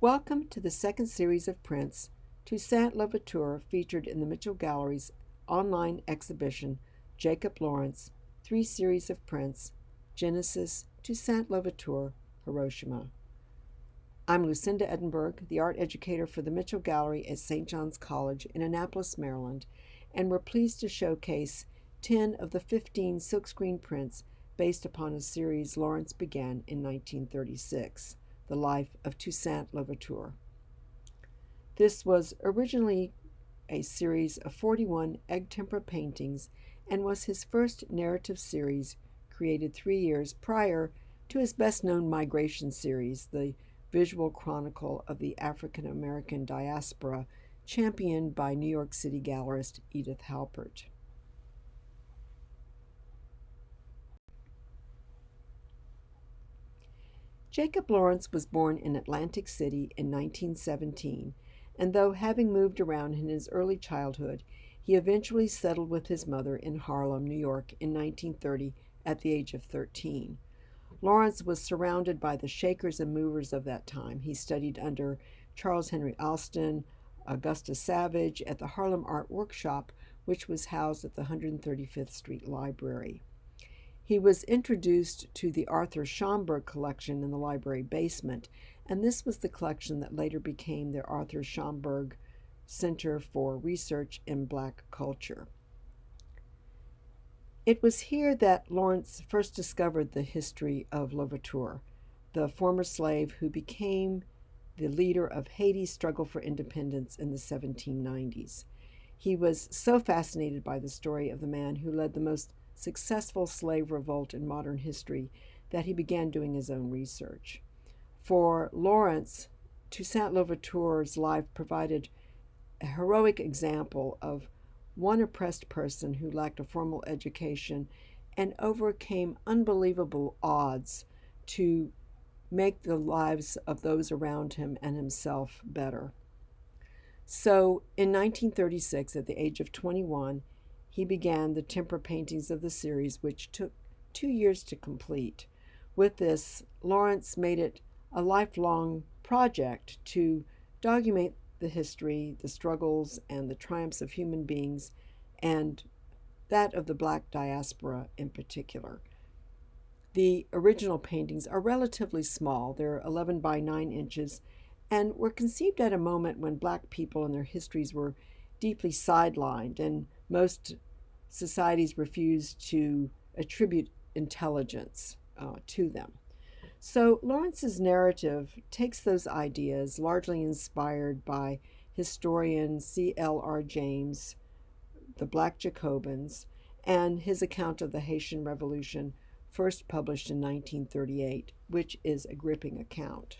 Welcome to the second series of prints, Toussaint Louverture, featured in the Mitchell Gallery's online exhibition, Jacob Lawrence, 3 series of prints, Genesis, Toussaint Louverture, Hiroshima. I'm Lucinda Edinburgh, the art educator for the Mitchell Gallery at St. John's College in Annapolis, Maryland, and we're pleased to showcase 10 of the 15 silkscreen prints based upon a series Lawrence began in 1936. The Life of Toussaint Louverture. This was originally a series of 41 egg tempera paintings and was his first narrative series, created 3 years prior to his best-known migration series, the visual chronicle of the African American diaspora, championed by New York City gallerist Edith Halpert. Jacob Lawrence was born in Atlantic City in 1917, and though having moved around in his early childhood, he eventually settled with his mother in Harlem, New York in 1930 at the age of 13. Lawrence was surrounded by the shakers and movers of that time. He studied under Charles Henry Alston, Augusta Savage at the Harlem Art Workshop, which was housed at the 135th Street Library. He was introduced to the Arthur Schomburg collection in the library basement, and this was the collection that later became the Arthur Schomburg Center for Research in Black Culture. It was here that Lawrence first discovered the history of Louverture, the former slave who became the leader of Haiti's struggle for independence in the 1790s. He was so fascinated by the story of the man who led the most successful slave revolt in modern history that he began doing his own research. For Lawrence, Toussaint Louverture's life provided a heroic example of one oppressed person who lacked a formal education and overcame unbelievable odds to make the lives of those around him and himself better. So in 1936, at the age of 21, he began the tempera paintings of the series, which took 2 years to complete. With this, Lawrence made it a lifelong project to document the history, the struggles, and the triumphs of human beings, and that of the Black diaspora in particular. The original paintings are relatively small. They're 11 by 9 inches, and were conceived at a moment when Black people and their histories were deeply sidelined, and most societies refused to attribute intelligence to them. So Lawrence's narrative takes those ideas, largely inspired by historian C.L.R. James, the Black Jacobins, and his account of the Haitian Revolution, first published in 1938, which is a gripping account.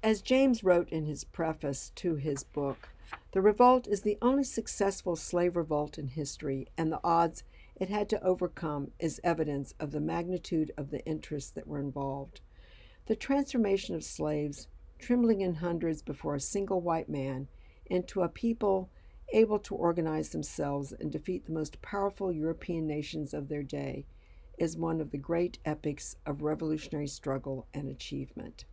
As James wrote in his preface to his book, the revolt is the only successful slave revolt in history, and the odds it had to overcome is evidence of the magnitude of the interests that were involved. The transformation of slaves, trembling in hundreds before a single white man, into a people able to organize themselves and defeat the most powerful European nations of their day, is one of the great epics of revolutionary struggle and achievement.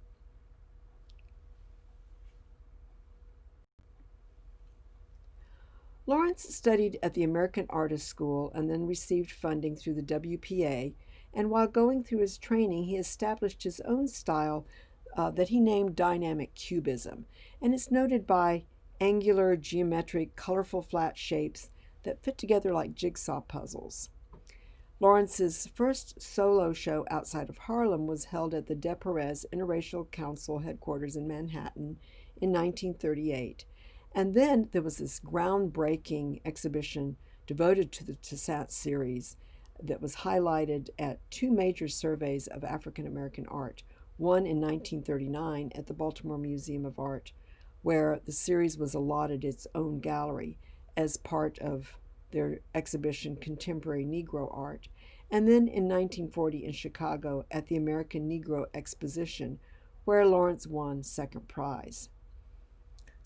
Lawrence studied at the American Artists School and then received funding through the WPA, and while going through his training, he established his own style that he named dynamic cubism, and it's noted by angular, geometric, colorful flat shapes that fit together like jigsaw puzzles. Lawrence's first solo show outside of Harlem was held at the De Perez Interracial Council headquarters in Manhattan in 1938. And then there was this groundbreaking exhibition devoted to the Toussaint series that was highlighted at 2 major surveys of African American art, one in 1939 at the Baltimore Museum of Art, where the series was allotted its own gallery as part of their exhibition Contemporary Negro Art, and then in 1940 in Chicago at the American Negro Exposition, where Lawrence won second prize.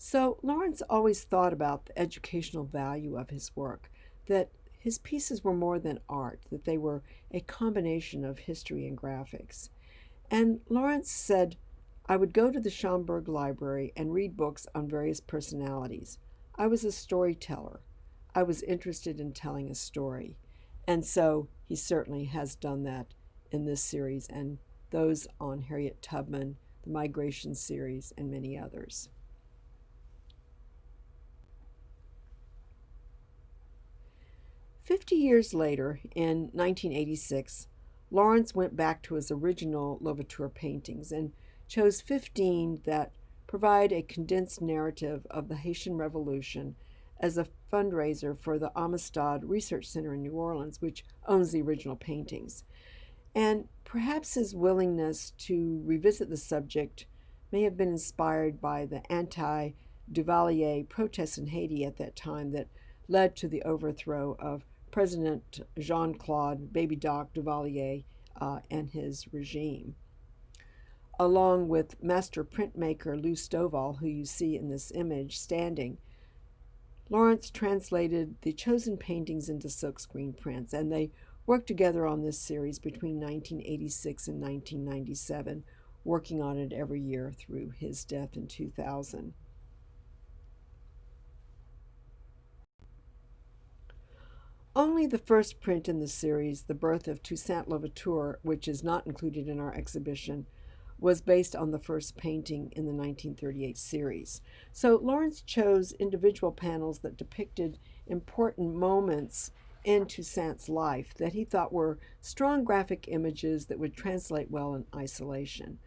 So Lawrence always thought about the educational value of his work, that his pieces were more than art, that they were a combination of history and graphics. And Lawrence said, I would go to the Schomburg Library and read books on various personalities. I was a storyteller. I was interested in telling a story. And so he certainly has done that in this series and those on Harriet Tubman, the Migration series, and many others. "50 years later, in 1986, Lawrence went back to his original Louverture paintings and chose 15 that provide a condensed narrative of the Haitian Revolution as a fundraiser for the Amistad Research Center in New Orleans, which owns the original paintings. And perhaps his willingness to revisit the subject may have been inspired by the anti Duvalier protests in Haiti at that time that led to the overthrow of President Jean Claude Baby Doc Duvalier and his regime. Along with master printmaker Lou Stovall, who you see in this image standing, Lawrence translated the chosen paintings into silkscreen prints, and they worked together on this series between 1986 and 1997, working on it every year through his death in 2000. Only the first print in the series, The Birth of Toussaint Louverture, which is not included in our exhibition, was based on the first painting in the 1938 series. So Lawrence chose individual panels that depicted important moments in Toussaint's life that he thought were strong graphic images that would translate well in isolation.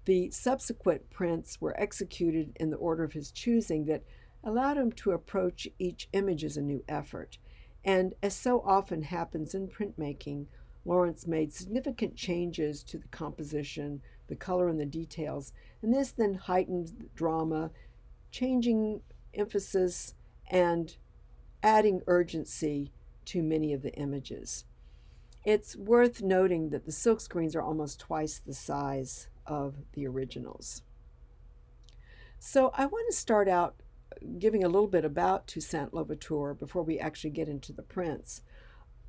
The subsequent prints were executed in the order of his choosing that allowed him to approach each image as a new effort. And as so often happens in printmaking, Lawrence made significant changes to the composition, the color, and the details, and this then heightened the drama, changing emphasis and adding urgency to many of the images. It's worth noting that the silkscreens are almost twice the size of the originals. So I want to start out giving a little bit about Toussaint Louverture before we actually get into the prints.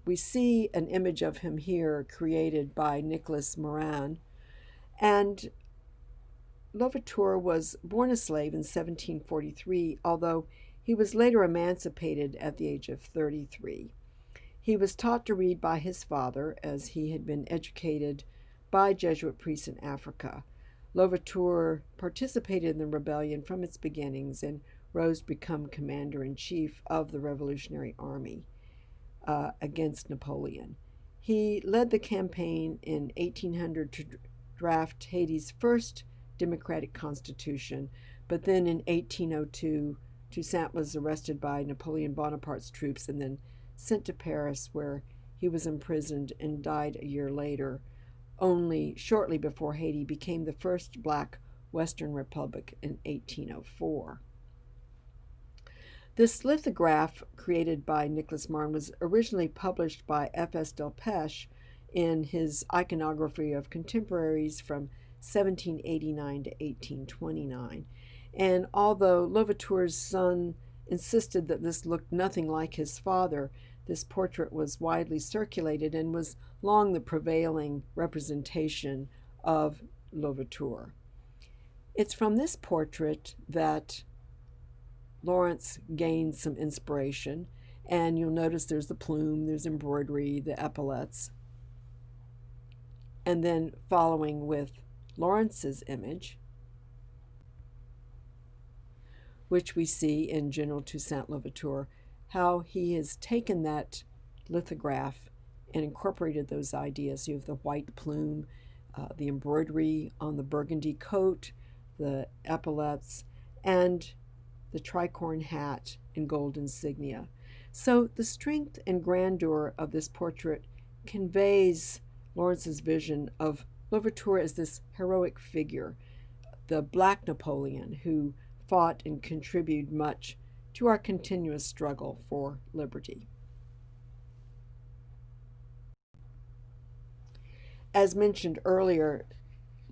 We see an image of him here created by Nicolas Morin, and Louverture was born a slave in 1743, although he was later emancipated at the age of 33. He was taught to read by his father, as he had been educated by Jesuit priests in Africa. Louverture participated in the rebellion from its beginnings and rose to become commander-in-chief of the Revolutionary Army against Napoleon. He led the campaign in 1800 to draft Haiti's first democratic constitution, but then in 1802, Toussaint was arrested by Napoleon Bonaparte's troops and then sent to Paris, where he was imprisoned and died a year later, only shortly before Haiti became the first black Western Republic in 1804. This lithograph, created by Nicolas Morin, was originally published by F.S. Delpech in his Iconography of Contemporaries from 1789 to 1829. And although Louverture's son insisted that this looked nothing like his father, this portrait was widely circulated and was long the prevailing representation of Louverture. It's from this portrait that Lawrence gained some inspiration, and you'll notice there's the plume, there's embroidery, the epaulets. And then following with Lawrence's image, which we see in General Toussaint Louverture, how he has taken that lithograph and incorporated those ideas. You have the white plume, the embroidery on the burgundy coat, the epaulets, and the tricorn hat and gold insignia. So the strength and grandeur of this portrait conveys Lawrence's vision of Louverture as this heroic figure, the Black Napoleon who fought and contributed much to our continuous struggle for liberty. As mentioned earlier,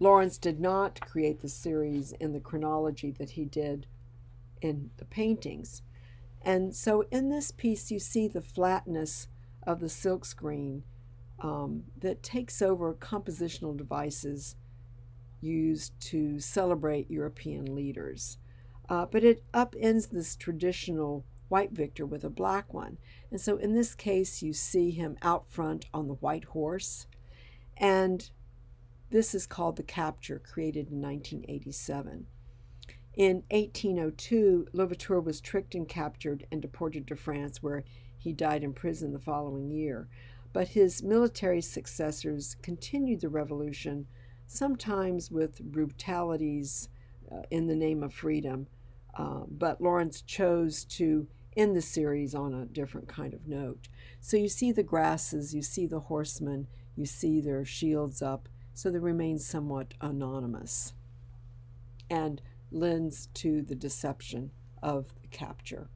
Lawrence did not create the series in the chronology that he did in the paintings. And so in this piece you see the flatness of the silkscreen that takes over compositional devices used to celebrate European leaders. But it upends this traditional white victor with a black one. And so in this case, you see him out front on the white horse. And this is called the capture, created in 1987. In 1802, Louverture was tricked and captured and deported to France, where he died in prison the following year. But his military successors continued the revolution, sometimes with brutalities in the name of freedom. But Lawrence chose to end the series on a different kind of note. So you see the grasses, you see the horsemen, you see their shields up, so they remain somewhat anonymous, and lends to the deception of the capture.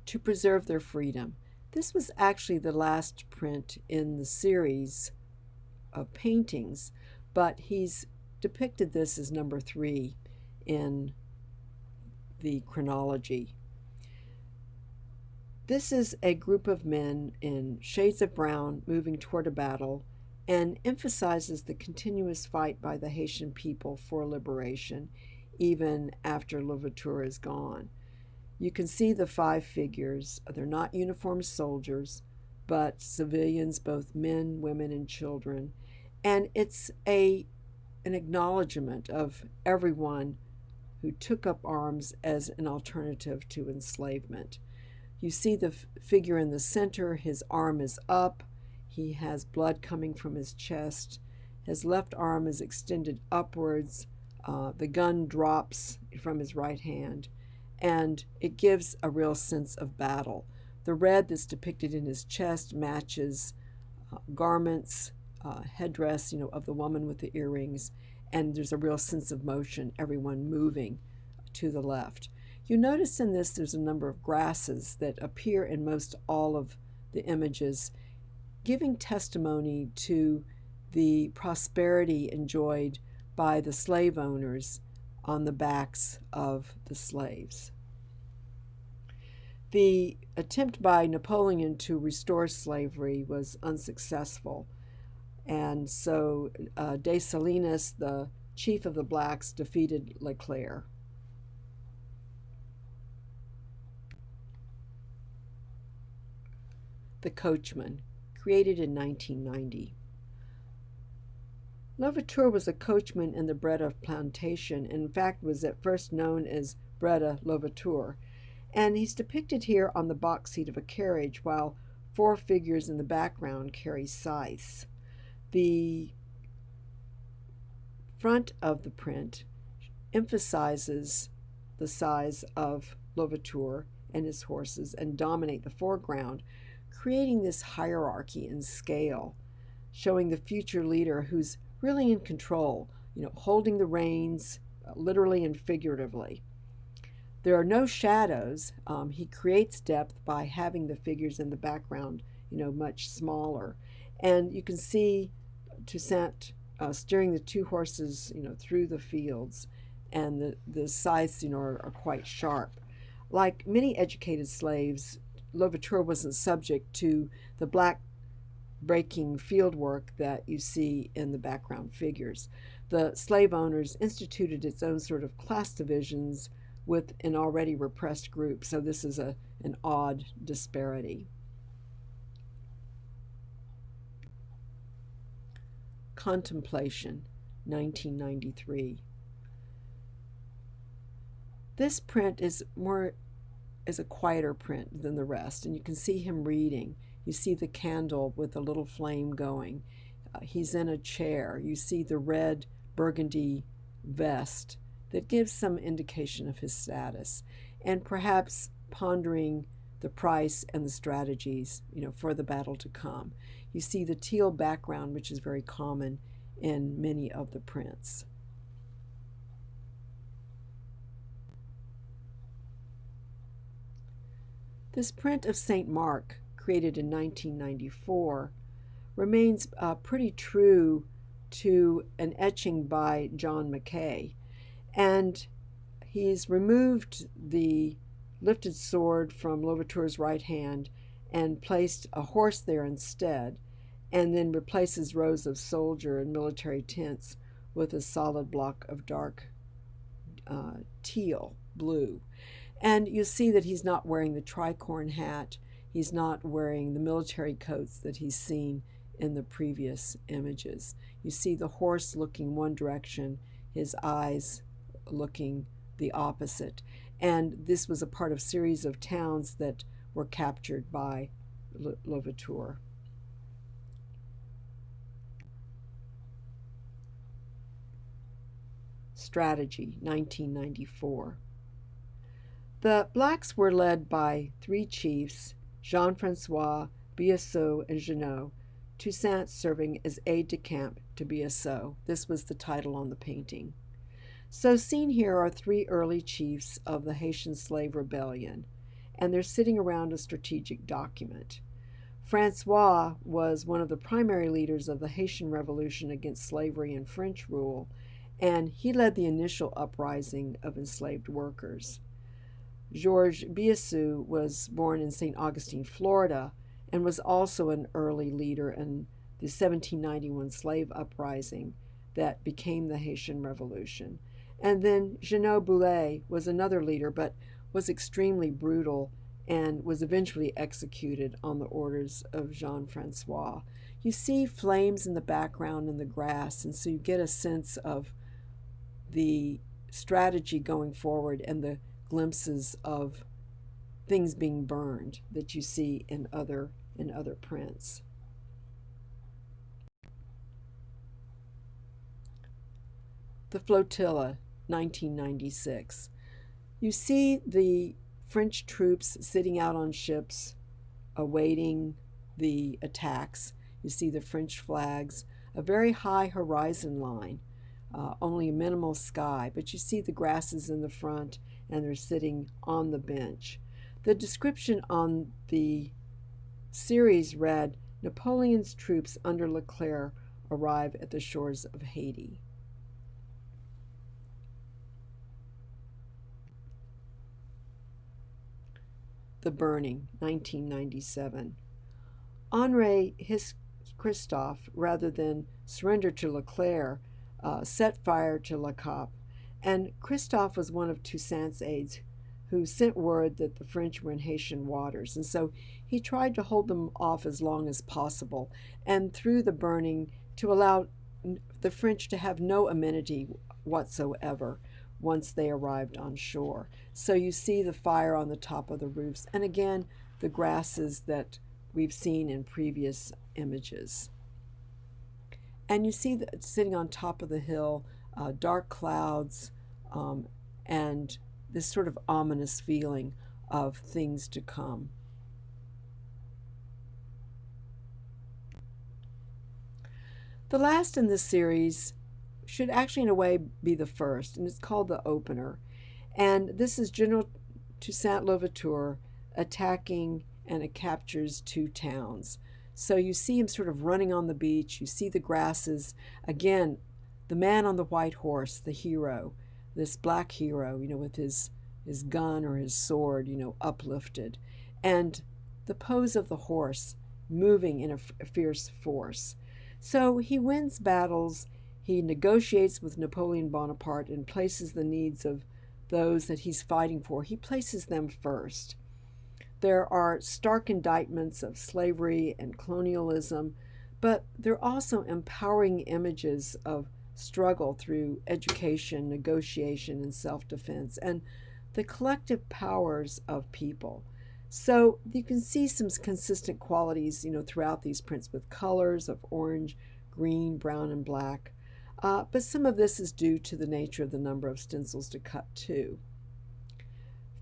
To preserve their freedom. This was actually the last print in the series of paintings, but he's depicted this as number 3 in the chronology. This is a group of men in shades of brown moving toward a battle, and emphasizes the continuous fight by the Haitian people for liberation, even after Louverture is gone. You can see the 5 figures. They're not uniformed soldiers, but civilians, both men, women, and children. And it's an acknowledgement of everyone who took up arms as an alternative to enslavement. You see the figure in the center, his arm is up, he has blood coming from his chest, his left arm is extended upwards, the gun drops from his right hand, and it gives a real sense of battle. The red that's depicted in his chest matches garments, headdress, of the woman with the earrings, and there's a real sense of motion, everyone moving to the left. You notice in this there's a number of grasses that appear in most all of the images, giving testimony to the prosperity enjoyed by the slave owners on the backs of the slaves. The attempt by Napoleon to restore slavery was unsuccessful, and so Dessalines, the chief of the blacks, defeated Leclerc. The Coachman, created in 1990. Louverture was a coachman in the Breda plantation, and in fact was at first known as Breda Louverture, and he's depicted here on the box seat of a carriage while 4 figures in the background carry scythes. The front of the print emphasizes the size of Louverture and his horses and dominate the foreground, creating this hierarchy in scale, showing the future leader who's really in control, holding the reins, literally and figuratively. There are no shadows. He creates depth by having the figures in the background, much smaller. And you can see Toussaint steering the 2 horses, through the fields, and the scythes, are quite sharp. Like many educated slaves, Louverture wasn't subject to the black breaking field work that you see in the background figures. The slave owners instituted its own sort of class divisions with an already repressed group, so this is an odd disparity. Contemplation, 1993. This print is a quieter print than the rest, and you can see him reading. You see the candle with a little flame going. He's in a chair. You see the red burgundy vest that gives some indication of his status, and perhaps pondering the price and the strategies, for the battle to come. You see the teal background, which is very common in many of the prints. This print of St. Mark, created in 1994, remains pretty true to an etching by John Mackay, and he's removed the lifted sword from Louverture's right hand and placed a horse there instead, and then replaces rows of soldier and military tents with a solid block of dark teal blue. And you see that he's not wearing the tricorn hat. He's not wearing the military coats that he's seen in the previous images. You see the horse looking one direction, his eyes looking the opposite. And this was a part of a series of towns that were captured by Louverture. Strategy, 1994. The blacks were led by three chiefs, Jean-Francois, Biassou, and Jeannot, Toussaint serving as aide-de-camp to Biassou. This was the title on the painting. So seen here are three early chiefs of the Haitian slave rebellion, and they're sitting around a strategic document. Francois was one of the primary leaders of the Haitian Revolution against slavery and French rule, and he led the initial uprising of enslaved workers. Georges Biassou was born in St. Augustine, Florida, and was also an early leader in the 1791 slave uprising that became the Haitian Revolution. And then Jeannot Boulet was another leader, but was extremely brutal and was eventually executed on the orders of Jean-Francois. You see flames in the background in the grass, and so you get a sense of the strategy going forward and the glimpses of things being burned that you see in other prints. The Flotilla, 1996. You see the French troops sitting out on ships awaiting the attacks. You see the French flags, a very high horizon line, only a minimal sky, but you see the grasses in the front and they're sitting on the bench. The description on the series read, Napoleon's troops under Leclerc arrive at the shores of Haiti. The Burning, 1997. Henri Christophe, rather than surrender to Leclerc, set fire to Le Cap, and Christophe was one of Toussaint's aides who sent word that the French were in Haitian waters, and so he tried to hold them off as long as possible, and through the burning to allow the French to have no amenity whatsoever once they arrived on shore. So you see the fire on the top of the roofs, and again, the grasses that we've seen in previous images. And you see that sitting on top of the hill, dark clouds, and this sort of ominous feeling of things to come. The last in this series should actually in a way be the first, and it's called The Opener. And this is General Toussaint Louverture attacking, and it captures two towns. So you see him sort of running on the beach, you see the grasses. Again, the man on the white horse, the hero, this black hero, with his gun or his sword, uplifted. And the pose of the horse moving in a fierce force. So he wins battles, he negotiates with Napoleon Bonaparte and places the needs of those that he's fighting for. He places them first. There are stark indictments of slavery and colonialism, but there are also empowering images of struggle through education, negotiation, and self-defense, and the collective powers of people. So you can see some consistent qualities, throughout these prints with colors of orange, green, brown, and black. But some of this is due to the nature of the number of stencils to cut too.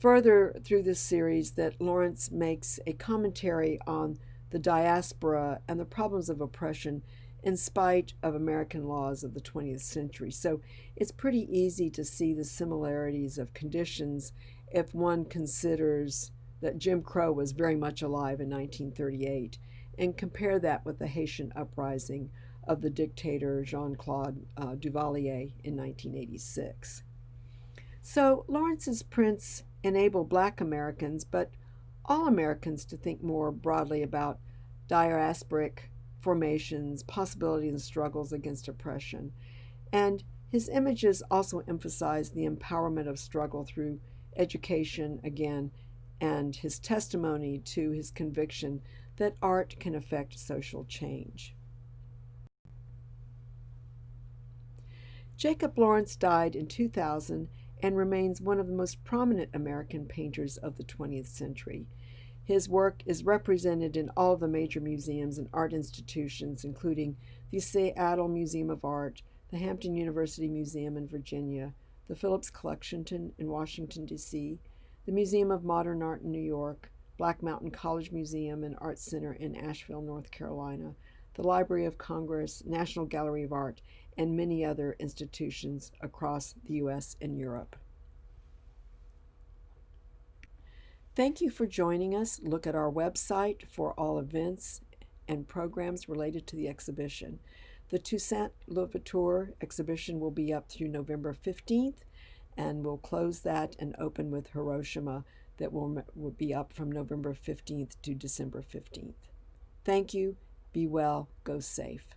Further through this series, that Lawrence makes a commentary on the diaspora and the problems of oppression in spite of American laws of the 20th century. So it's pretty easy to see the similarities of conditions if one considers that Jim Crow was very much alive in 1938, and compare that with the Haitian uprising of the dictator Jean-Claude Duvalier in 1986. So Lawrence's prints enable Black Americans, but all Americans, to think more broadly about diasporic formations, possibilities, and struggles against oppression. And his images also emphasize the empowerment of struggle through education, again, and his testimony to his conviction that art can affect social change. Jacob Lawrence died in 2000 and remains one of the most prominent American painters of the 20th century. His work is represented in all of the major museums and art institutions, including the Seattle Museum of Art, the Hampton University Museum in Virginia, the Phillips Collection in Washington, D.C., the Museum of Modern Art in New York, Black Mountain College Museum and Art Center in Asheville, North Carolina, the Library of Congress, National Gallery of Art, and many other institutions across the U.S. and Europe. Thank you for joining us. Look at our website for all events and programs related to the exhibition. The Toussaint Louverture exhibition will be up through November 15th, and we'll close that and open with Hiroshima that will be up from November 15th to December 15th. Thank you. Be well. Go safe.